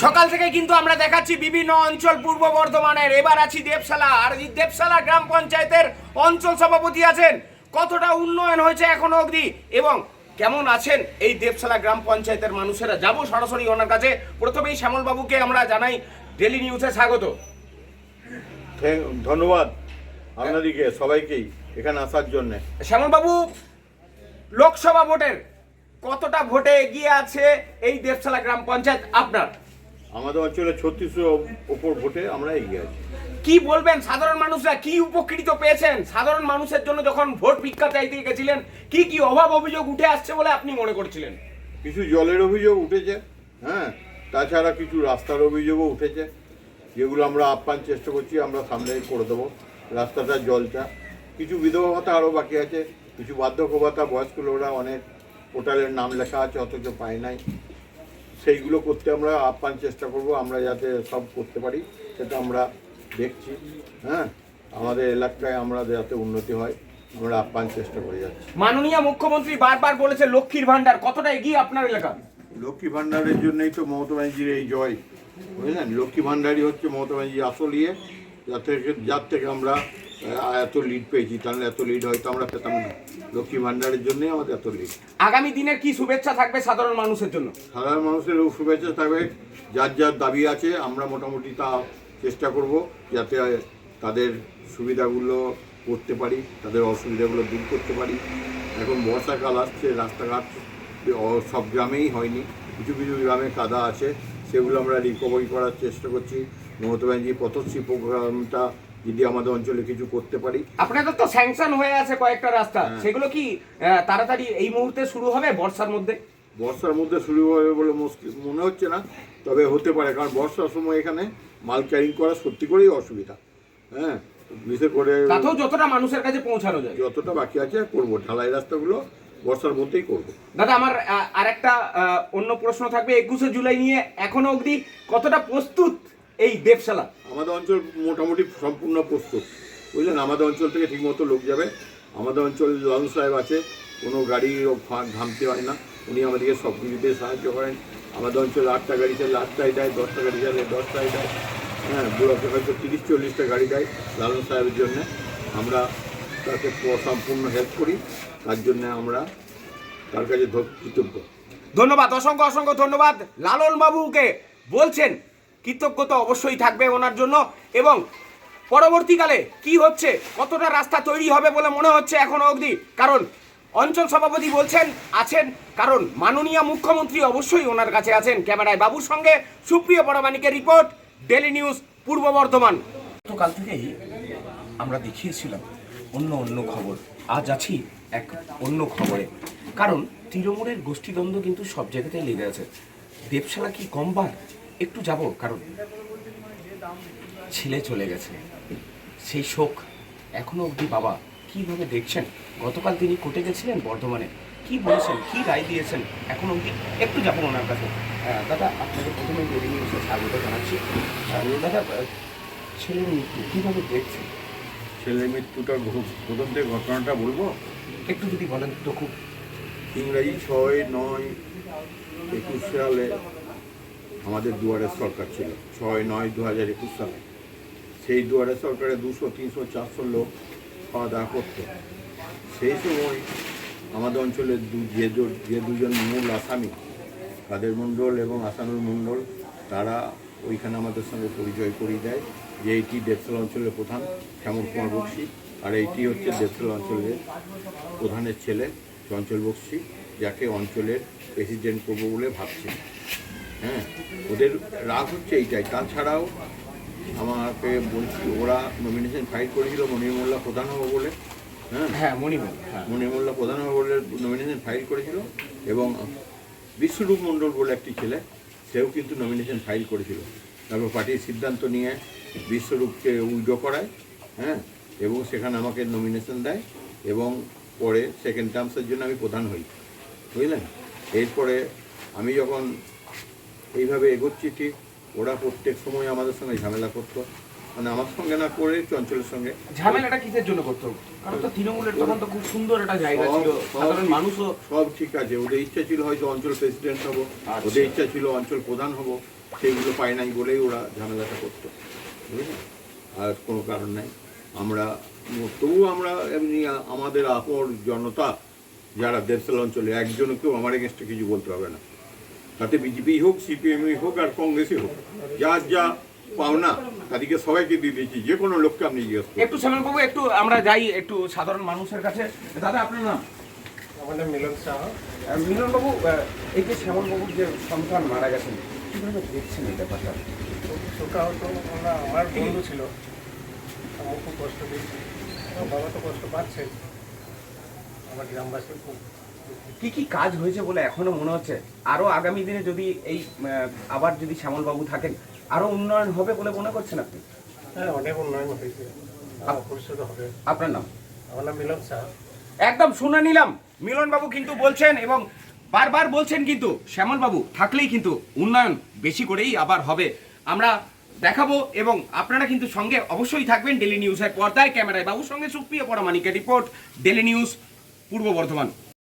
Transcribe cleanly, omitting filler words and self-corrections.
সকাল থেকে কিন্তু আমরা দেখাচ্ছি বিভিন্ন অঞ্চল পূর্ব বর্ধমানের। এবার আছি দেবশালা, আর এই দেবশালা গ্রাম পঞ্চায়েতের অঞ্চল সভাপতি আছেন। কতটা উন্নয়ন হয়েছে এখনো অবধি এবং কেমন আছেন এই দেবশালা গ্রাম পঞ্চায়েতের মানুষেরা, যাব সরাসরি ওনার কাছে। প্রথমেই শ্যামল বাবুকে আমরা জানাই ডেলি নিউজে স্বাগত। ধন্যবাদ আপনাদেরকে সবাইকেই এখানে আসার জন্য। শ্যামল বাবু, লোকসভা ভোটের কতটা ভোটে এগিয়ে আছে এই দেবশালা গ্রাম পঞ্চায়েত আপনার? আমাদের অঞ্চলে 3600 ওপর ভোটে আমরা এগিয়ে আছি। কি বলবেন, সাধারণ মানুষরা কি উপকৃত পেয়েছেন? সাধারণ মানুষের জন্য যখন ভোট ভিক্ষা চাইতে গেছিলেন কি কি অভাব অভিযোগ উঠে আসছে বলে আপনি মনে করছিলেন? কিছু জলের অভিযোগ উঠেছে, হ্যাঁ, তাছাড়া কিছু রাস্তার অভিযোগও উঠেছে, যেগুলো আমরা আপ্রাণ চেষ্টা করছি আমরা সামনে করে দেবো। রাস্তাটা, জলটা, কিছু বিধবা ভাতা আরও বাকি আছে, কিছু বার্ধক্য ভাতা, বয়স্ক লোকরা অনেক পোর্টালের নাম লেখা আছে অথচ পায় নাই, সেইগুলো করতে আমরা আপ্রাণ চেষ্টা করব। আমরা যাতে সব করতে পারি সেটা আমরা দেখছি, হ্যাঁ, আমাদের এলাকায় আমরা যাতে উন্নতি হয় আমরা আপ্রাণ চেষ্টা করে যাচ্ছি। মাননীয় মুখ্যমন্ত্রী বারবার বলেছে লক্ষ্মীর ভান্ডার, কতটা এগিয়ে আপনার এলাকা? লক্ষ্মী ভান্ডারের জন্যই তো মমতা ব্যানার্জির এই জয়, বুঝলেন। লক্ষ্মী ভান্ডারই হচ্ছে মমতা ব্যানার্জি আসল ইয়ে, যার থেকে আমরা এত লিড পেয়েছি। তাহলে এত লিড হয়তো আমরা পেতাম না, লক্ষ্মী ভান্ডারের জন্যই আমাদের এত লিড। আগামী দিনের কি শুভেচ্ছা থাকবে সাধারণ মানুষের জন্য? সাধারণ মানুষের শুভেচ্ছা থাকবে, যার যার দাবি আছে আমরা মোটামুটি তা চেষ্টা করব যাতে তাদের সুবিধাগুলো করতে পারি, তাদের অসুবিধাগুলো দূর করতে পারি। এখন বর্ষাকাল আসছে, রাস্তাঘাট সব গ্রামেই হয়নি, কিছু কিছু গ্রামে কাদা আছে, সেগুলো আমরা রিকভারি করার চেষ্টা করছি। মমতা ব্যানার্জি পথশ্রী প্রোগ্রামটা যদি আমাদের অঞ্চলে কিছু করতে পারি। আপনাদের তো স্যাংশন হয়ে আছে কয়েকটা রাস্তা, সেগুলো কি তাড়াতাড়ি এই মুহূর্তে শুরু হবে বর্ষার মধ্যে? বর্ষার মধ্যে শুরু হবে বলে মনে হচ্ছে না, তবে হতে পারে, কারণ বর্ষার সময় এখানে মাল ক্যারিং করা সত্যি করেই অসুবিধা, হ্যাঁ, বিশেষ করে তাতেও যতটা মানুষের কাছে পৌঁছানো যায়। যতটা বাকি আছে করবো, ঢালাই রাস্তাগুলো বর্ষার মধ্যেই করব। দাদা, আমার আরেকটা অন্য প্রশ্ন থাকবে, 21শে জুলাই নিয়ে এখনো অবধি কতটা প্রস্তুত এই দেবশালা? আমাদের অঞ্চল মোটামুটি সম্পূর্ণ প্রস্তুত, বুঝলেন। আমাদের অঞ্চল থেকে ঠিকমতো লোক যাবে। আমাদের অঞ্চল লালু সাহেব আছে, কোনো গাড়ির ঘামতে হয় না, উনি আমাদেরকে সব কিছুতে সাহায্য করেন। আমাদের অঞ্চলে 8টা গাড়ি চাইলে 8টাই দেয়, 10টা গাড়ি চাইলে 10টাই দেয়, হ্যাঁ, বুড়োকে হয়তো 30-40টা গাড়ি দেয় লালু সাহেবের জন্য। আমরা তাকে সম্পূর্ণ হেল্প করি, তার জন্য আমরা তার কাছে কৃতজ্ঞ। ধন্যবাদ, অসংখ্য অসংখ্য ধন্যবাদ। লালন বাবুকে বলছেন কৃতজ্ঞতা অবশ্যই থাকবে ওনার জন্য। এবং পরবর্তীকালে কি হচ্ছে, কতটা রাস্তা তৈরি হবে বলে মনে হচ্ছে এখনো অবধি? কারণ অঞ্চল সভাপতি বলছেন আছেন, কারণ মাননীয় মুখ্যমন্ত্রী অবশ্যই ওনার কাছে আছেন। ক্যামেরায় বাবুর সঙ্গে সুপ্রিয় পরামানিকের রিপোর্ট, ডেলি নিউজ পূর্ব বর্ধমান। গতকাল থেকেই আমরা দেখিয়েছিলাম অন্য খবর, আজ আছি এক অন্য খবরে। কারণ তৃণমূলের গোষ্ঠীদ্বন্দ্ব কিন্তু সব জায়গাতেই লেগে আছে। দেবশালা কি কমবার? একটু যাব, কারণ ছেলে চলে গেছে, সেই শোক এখনো অবধি বাবা কিভাবে দেখছেন। গতকাল তিনি কোর্টে গেছিলেন বর্ধমানে, কি বলেছেন, কি রায় দিয়েছেন এখন অবধি, একটু যাবো ওনার কাছে। দাদা, আপনাকে প্রথমে ডেলি নিউজে স্বাগত জানাচ্ছি। দাদা, ছেলের মৃত্যু কীভাবে দেখছেন? ছেলের মৃত্যুটা প্রথম থেকে ঘটনাটা বলবো, একটু যদি বলেন তো খুব। ইংরাজি 6-9-21 সালে আমাদের দুয়ারের সরকার ছিল, 6-9-2021 সালে। সেই দুয়ারের সরকারে 200-300-400 লোক খাওয়া দাওয়া করত। সেই সময় আমাদের অঞ্চলের যে দুজন মূল আসামি, কাদের মণ্ডল এবং আসানুর মণ্ডল, তারা ওইখানে আমাদের সঙ্গে পরিচয় করিয়ে দেয় যে এইটি দেবশালা অঞ্চলের প্রধান শ্যামল কুমার বক্সি, আর এইটি হচ্ছে দেবশালা অঞ্চলের প্রধানের ছেলে চঞ্চল বক্সি, যাকে অঞ্চলের প্রেসিডেন্ট করবো বলে ভাবছে। হ্যাঁ, ওদের রাগ হচ্ছে এইটাই। তাছাড়াও আমাকে বলছি, ওরা নমিনেশন ফাইল করেছিল মনির মোল্লা প্রধান হবো বলে। হ্যাঁ, মনির মোল্লা প্রধান হবো বলে নমিনেশন ফাইল করেছিল, এবং বিশ্বরূপ মণ্ডল বলে একটি ছেলে, সেও কিন্তু নমিনেশন ফাইল করেছিল। তারপর পার্টির সিদ্ধান্ত নিয়ে বিশ্বরূপকে উইড্র করায়, হ্যাঁ, এবং সেখানে আমাকে নমিনেশন দেয়, এবং পরে সেকেন্ড টার্মসের জন্য আমি প্রধান হই, বুঝলেন। এরপরে আমি যখন এইভাবে এগোচ্ছি, ঠিক ওরা প্রত্যেক সময় আমাদের সঙ্গে ঝামেলা করতো, মানে আমার সঙ্গে না করে চঞ্চলের সঙ্গে। ঝামেলাটা কিসের জন্য করতো? কারণ তো তৃণমূলের তখন তো খুব সুন্দর একটা জায়গা ছিল, সাধারণ মানুষও সব ঠিক আছে। ওদের ইচ্ছা ছিল হয়তো অঞ্চল প্রেসিডেন্ট হবো, ওদের ইচ্ছা ছিল অঞ্চল প্রধান হবো, সেইগুলো পায় নাই বলেই ওরা ঝামেলাটা করতো, বুঝলেন? আর কোনো কারণ নাই। আমরা তবু আমরা এমনি আমাদের আপর জনতা যারা দেশাল অঞ্চলে একজনকেও আমার এগেনস্টে কিছু বলতে হবে না, তাতে বিজেপি হোক, সিপিএমই হোক আর কংগ্রেসই হোক, যার যা পাওনা তাদেরকে সবাইকে দিয়ে দিয়েছি, যে কোনো লোককে আপনি জিজ্ঞেস করুন। একটু শ্যামলবাবু, একটু আমরা যাই একটু সাধারণ মানুষের কাছে। দাদা, আপনার নাম? আমার নাম মিলন শাহ। মিলনবাবু, এই যে শ্যামলবাবুর যে সন্তান মারা গেছেন, কীভাবে দেখছেন এই ব্যাপারটা? খুব ছোটা হতো, ওরা আমার বন্ধু ছিল, আমার খুব কষ্ট দিয়েছি। আমার বাবা তো কষ্ট পাচ্ছেন, আমার গ্রামবাসী খুব কি কি কাজ হয়েছে বলে এখনো মনে হচ্ছে? আরো আগামী দিনে যদি এই আবার যদি শ্যামলবাবু থাকেন, আরো উন্নয়ন হবে বলে মনে করছেন আপনি? হ্যাঁ, অনেক উন্নয়ন হয়েছে, ভবিষ্যৎ হবে। আপনার নাম? আমার নাম মিলন শাহ। একদম শুনে নিলাম, মিলনবাবু কিন্তু বলছেন এবং বারবার বলছেন কিন্তু শ্যামলবাবু থাকলেই কিন্তু উন্নয়ন বেশি করেই আবার হবে। আমরা দেখাবো এবং আপনারা কিন্তু সঙ্গে অবশ্যই থাকবেন ডেলি নিউজের পর্দায়। ক্যামেরায় বাবুর সঙ্গে সুপ্রিয় পরামানিকের রিপোর্ট, ডেলি নিউজ, পূর্ব বর্ধমান।